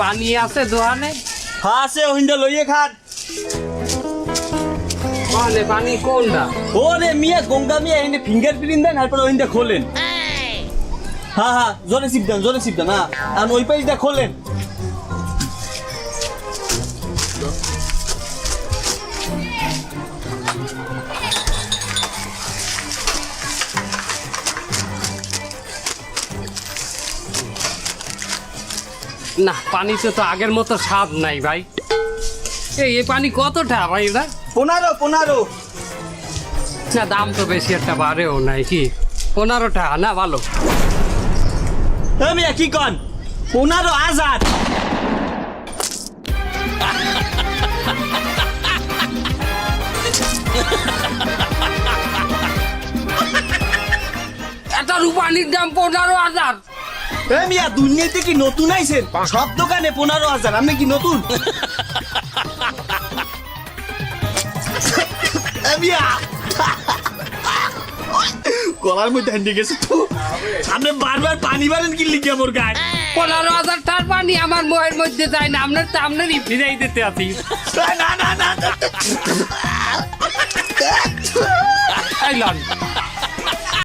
পানি আছে দোকানে? হ্যাঁ আছে, ওইটা লইয়ে খান। মানে পানি কোনটা? ওরে মিয়া গঙ্গা মিয়া এনে ফিঙ্গারপ্রিন্ট দেন, তারপর ওইটা খোলেন। হ্যাঁ হ্যাঁ, জোরে চিপ দেন হ্যাঁ। আর ওই পাইটা খোলেন। না, পানিতে তো আগের মতো স্বাদ নাই ভাই। এই পানি কতটা ভাই? এটা 15। না, দাম তো বেশি একটা বাড়েও নাই কি? 15 টাকা না? ভালো। মিয়া কি কন? 15,000। একটা রূপানির দাম 15,000? মিয়া দুনিয়াতে কি নতুন আইছেন? সব দোকানে 15,000। আপনি কি নতুন? মিয়া গলার মধ্যে হ্যান্ডি গেছে তো। আপনি বারবার পানি বারেন কি লিখে মোর গায়ে? 15,000 টাকার পানি আমার মুখের মধ্যে যায় না। আপনার ফিরাই দিতে আছি। না এই লন।